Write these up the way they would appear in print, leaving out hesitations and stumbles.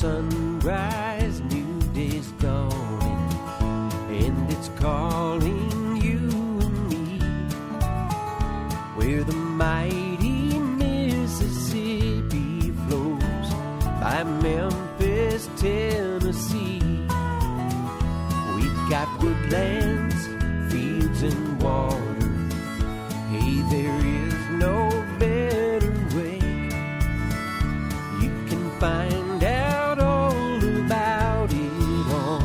sunrise, new day's dawning, and it's calling you and me, where the mighty Mississippi flows by Memphis, Tennessee. We've got woodlands, fields, and water. Hey, there is no better way. You can find out all about it on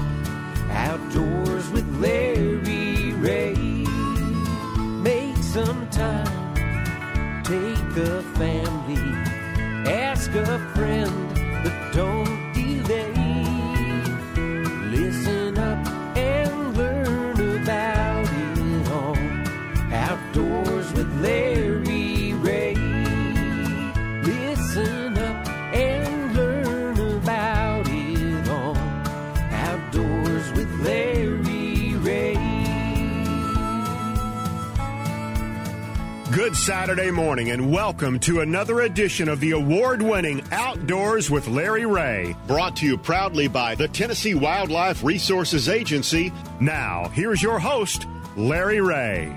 Outdoors with Larry Ray. Make some time, take a family, ask a friend, but don't delay. Listen up and learn about it on Outdoors with Larry Ray. Listen up and learn about it on Outdoors with Larry Ray. Good Saturday morning and welcome to another edition of the award-winning Outdoors with Larry Ray. Brought to you proudly by the Tennessee Wildlife Resources Agency. Now, here's your host, Larry Ray.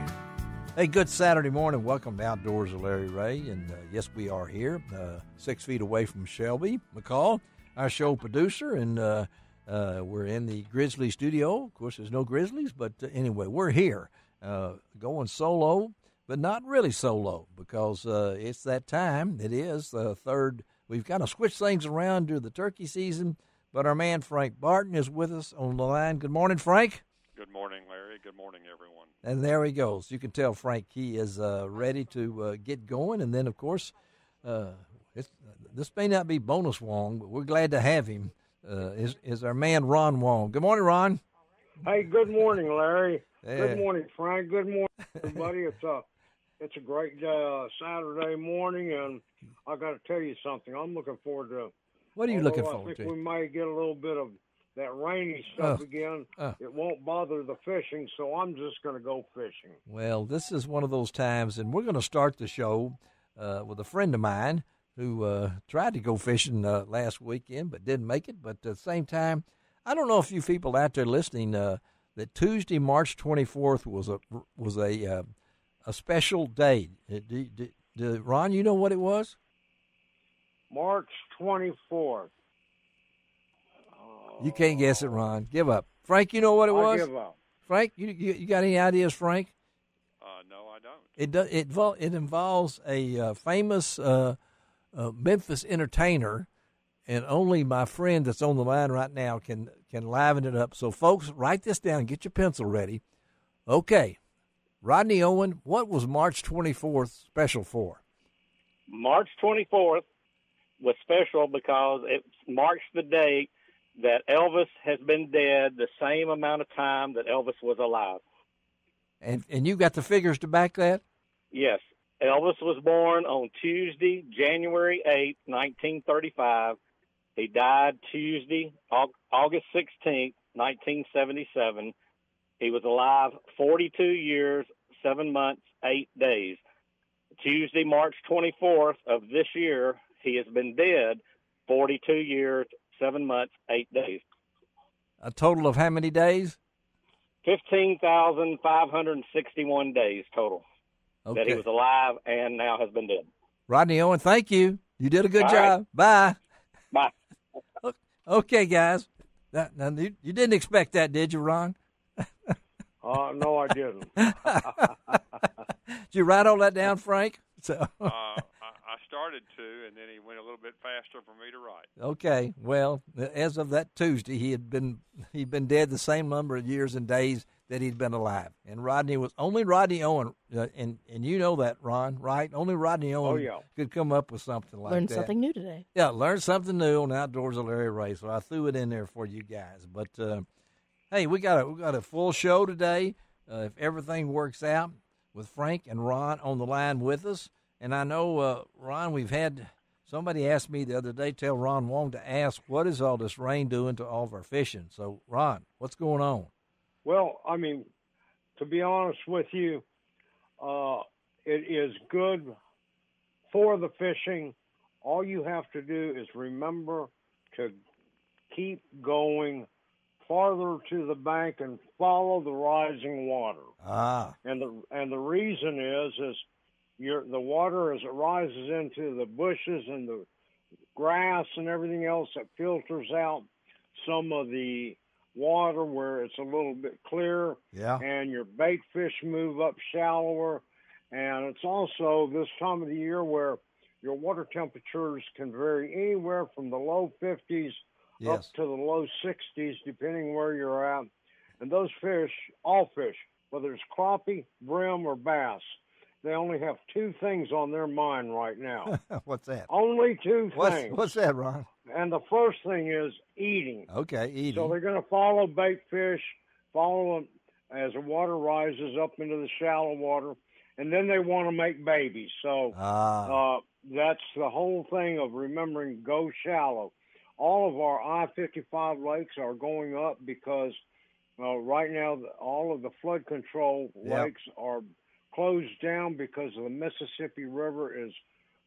Hey, good Saturday morning. Welcome to Outdoors with Larry Ray. And yes, we are here, 6 feet away from Shelby McCall, our show producer. And we're in the Grizzly studio. Of course, there's no Grizzlies, but anyway, we're here going solo, but not really solo because it's that time. It is the third. We've kind of switched things around during the turkey season, but our man Frank Barton is with us on the line. Good morning, Frank. Good morning, Larry. Good morning, everyone. And there he goes. You can tell Frank he is ready to get going. And then, of course, this may not be Bonus Wong, but we're glad to have him, is our man Ron Wong. Good morning, Ron. Hey, good morning, Larry. Yeah. Good morning, Frank. Good morning, everybody. It's a great Saturday morning, and I got to tell you something. I'm looking forward to. What are you looking I forward think to? we may get a little bit of that rainy stuff again. It won't bother the fishing, so I'm just going to go fishing. Well, this is one of those times, and we're going to start the show with a friend of mine who tried to go fishing last weekend but didn't make it. But at the same time, I don't know if you people out there listening that Tuesday, March 24th was a special day. Ron, you know what it was? March 24th. You can't guess it, Ron. Give up. Frank, you know what it was? I give up. Frank, you got any ideas, Frank? No, I don't. It involves a famous Memphis entertainer, and only my friend that's on the line right now can liven it up. So, folks, write this down. Get your pencil ready. Okay. Rodney Owen, what was March 24th special for? March 24th was special because it marks the date that Elvis has been dead the same amount of time that Elvis was alive. And you got the figures to back that? Yes. Elvis was born on Tuesday, January 8th, 1935. He died Tuesday, August 16th, 1977. He was alive 42 years, 7 months, 8 days. Tuesday, March 24th of this year, he has been dead 42 years, 7 months, 8 days. A total of how many days? 15,561 days total that he was alive and now has been dead. Rodney Owen, thank you. You did a good job. Right. Bye. Bye. Okay, guys. Now, you didn't expect that, did you, Ron? No, I didn't. Did you write all that down, Frank? So. I started to, and then he went a little bit faster for me to write. Okay. Well, as of that Tuesday, he'd been dead the same number of years and days that he'd been alive. And Rodney was only Rodney Owen, and you know that, Ron, right? Only Rodney Owen could come up with something like that. Learned something new today. Yeah, learned something new on Outdoors with Larry Ray. So I threw it in there for you guys. But hey, we got a full show today. If everything works out, with Frank and Ron on the line with us. And I know, Ron, we've had somebody asked me the other day, tell Ron Wong to ask, what is all this rain doing to all of our fishing? So, Ron, what's going on? Well, I mean, to be honest with you, it is good for the fishing. All you have to do is remember to keep going farther to the bank and follow the rising water. And the reason is the water, as it rises into the bushes and the grass and everything else, that filters out some of the water where it's a little bit clearer. Yeah. And your bait fish move up shallower. And it's also this time of the year where your water temperatures can vary anywhere from the low 50s up to the low 60s, depending where you're at. And those fish, all fish, whether it's crappie, brim, or bass, they only have two things on their mind right now. What's that? Only two things. What's that, Ron? And the first thing is eating. Okay, eating. So they're going to follow bait fish, follow them as the water rises up into the shallow water, and then they want to make babies. So that's the whole thing of remembering go shallow. All of our I-55 lakes are going up because right now all of the flood control lakes are closed down because the Mississippi River is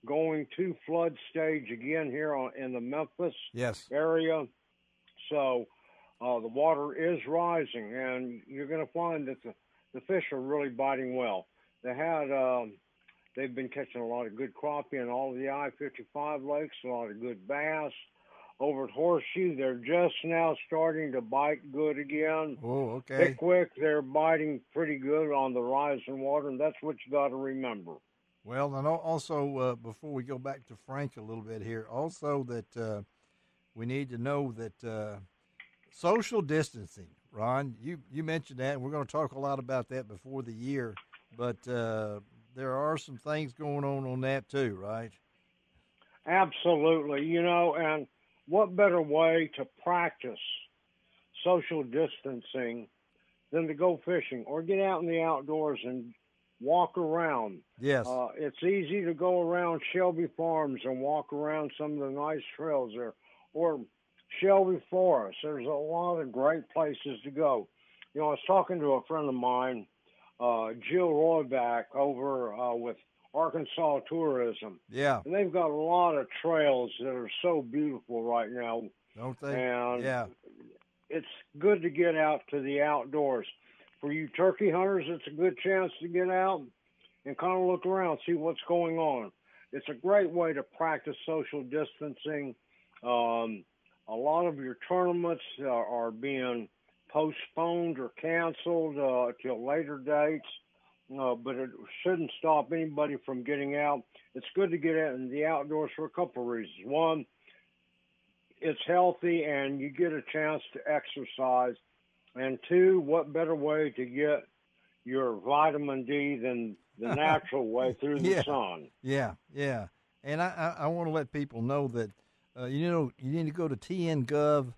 going to flood stage again here in the Memphis area. So the water is rising, and you're going to find that the fish are really biting well. They've been catching a lot of good crappie in all of the I-55 lakes, a lot of good bass. Over at Horseshoe, they're just now starting to bite good again. Oh, okay. Pickwick, they're biting pretty good on the rising water, and that's what you got to remember. Well, and also, before we go back to Frank a little bit here, also that we need to know that social distancing, Ron, you mentioned that, and we're going to talk a lot about that before the year, but there are some things going on that too, right? Absolutely. And what better way to practice social distancing than to go fishing or get out in the outdoors and walk around? Yes. It's easy to go around Shelby Farms and walk around some of the nice trails there, or Shelby Forest. There's a lot of great places to go. I was talking to a friend of mine, Jill Royback, over with Arkansas Tourism. Yeah. And they've got a lot of trails that are so beautiful right now. Don't they? And it's good to get out to the outdoors. For you turkey hunters, it's a good chance to get out and kind of look around, see what's going on. It's a great way to practice social distancing. A lot of your tournaments are being postponed or canceled till later dates. But it shouldn't stop anybody from getting out. It's good to get out in the outdoors for a couple of reasons. One, it's healthy and you get a chance to exercise. And two, what better way to get your vitamin D than the natural way through the sun? Yeah. And I want to let people know that, you need to go to tngov.org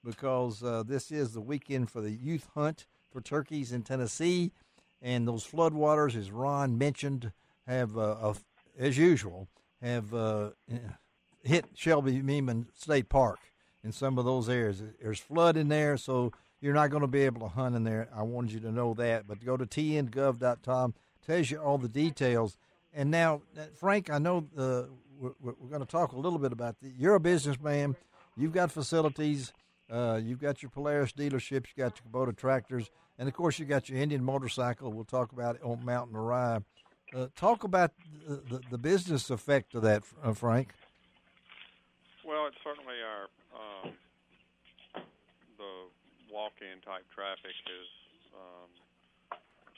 because this is the weekend for the youth hunt for turkeys in Tennessee. And those floodwaters, as Ron mentioned, have, as usual, have hit Shelby Meeman State Park in some of those areas. There's flood in there, so you're not going to be able to hunt in there. I wanted you to know that. But go to tngov.com, tells you all the details. And now, Frank, I know we're going to talk a little bit about that. You're a businessman. You've got facilities. You've got your Polaris dealerships. You got your Kubota tractors. And, of course, you got your Indian motorcycle. We'll talk about it on Mountain Mariah. Talk about the business effect of that, Frank. Well, it's certainly the walk-in type traffic has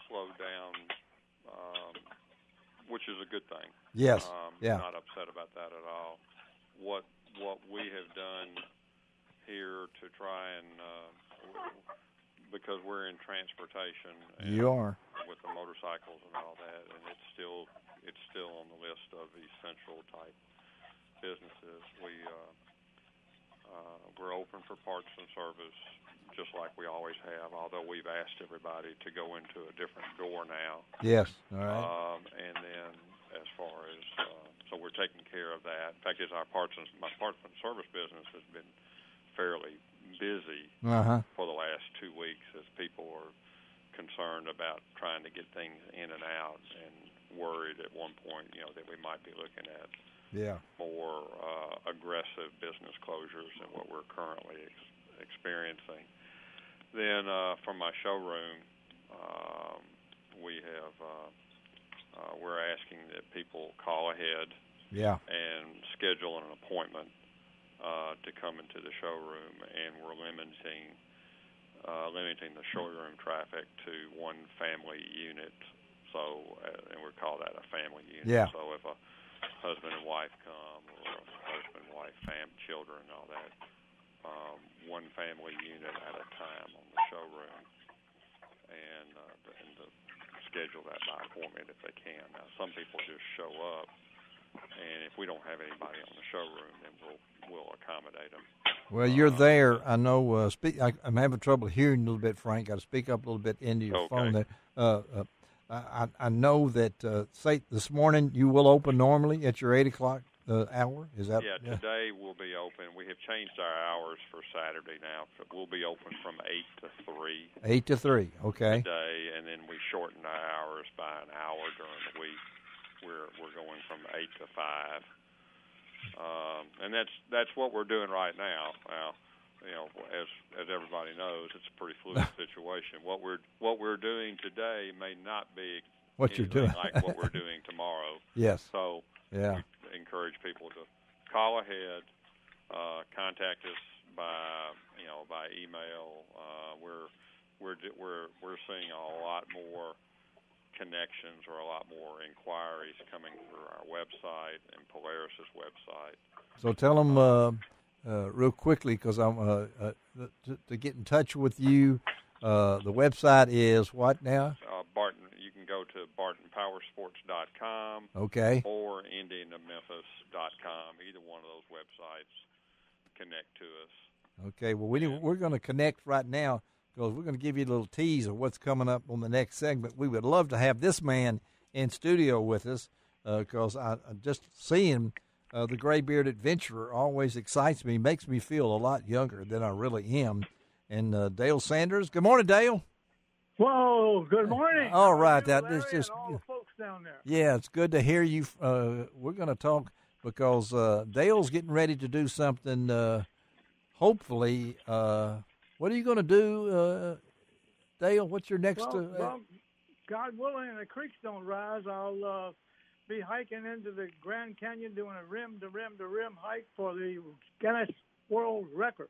slowed down, which is a good thing. Yes. Not upset about that at all. What we have done here to try and because we're in transportation. And you are with the motorcycles and all that, and it's still on the list of essential type businesses. We're open for parts and service, just like we always have. Although we've asked everybody to go into a different door now. Yes. All right. And then as far as so we're taking care of that. In fact, my parts and service business has been fairly busy for the last 2 weeks as people are concerned about trying to get things in and out and worried at one point, that we might be looking at more aggressive business closures than what we're currently experiencing. Then from my showroom, we're asking that people call ahead and schedule an appointment to come into the showroom, and we're limiting the showroom traffic to one family unit. So, and we call that a family unit. Yeah. So if a husband and wife come, or a husband, wife, children, and all that, one family unit at a time on the showroom, and to schedule that by appointment if they can. Now, some people just show up, and if we don't have anybody on the showroom, then we'll accommodate them. Well, you're there. I know. I'm having trouble hearing you a little bit, Frank. Got to speak up a little bit into your phone there. I know that, say, this morning you will open normally at your 8 o'clock hour. Is that? Yeah, today we'll be open. We have changed our hours for Saturday now. So we'll be open from 8 to 3. 8 to 3, okay. Today, and then we shorten our hours by an hour during the week. We're going from 8 to 5. And that's what we're doing right now. Now, as everybody knows, it's a pretty fluid situation. What we're doing today may not be what you're doing like what we're doing tomorrow. Yes. So we encourage people to call ahead, contact us by email. We're seeing a lot more connections or a lot more inquiries coming through our website and Polaris's website. So tell them real quickly, because I'm to get in touch with you. The website is what now? Barton. You can go to BartonPowersports.com. Okay. Or IndianToMemphis.com. Either one of those websites connect to us. Okay. Well, we're going to connect right now, because we're going to give you a little tease of what's coming up on the next segment. We would love to have this man in studio with us, because I just seeing the gray-bearded adventurer always excites me, makes me feel a lot younger than I really am. And Dale Sanders. Good morning, Dale. Whoa, good morning. All right. That is just all the folks down there. Yeah, it's good to hear you. We're going to talk because Dale's getting ready to do something, hopefully. What are you going to do, Dale? What's your next? Well, God willing, and the creeks don't rise, I'll be hiking into the Grand Canyon, doing a rim-to-rim-to-rim hike for the Guinness World Record.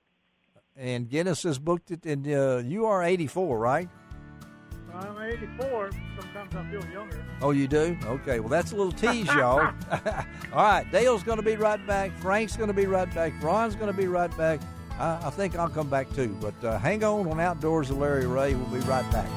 And Guinness has booked it, and you are 84, right? I'm 84. Sometimes I feel younger. Oh, you do? Okay. Well, that's a little tease, y'all. All right. Dale's going to be right back. Frank's going to be right back. Ron's going to be right back. I think I'll come back, too. But hang on Outdoors with Larry Ray. We'll be right back.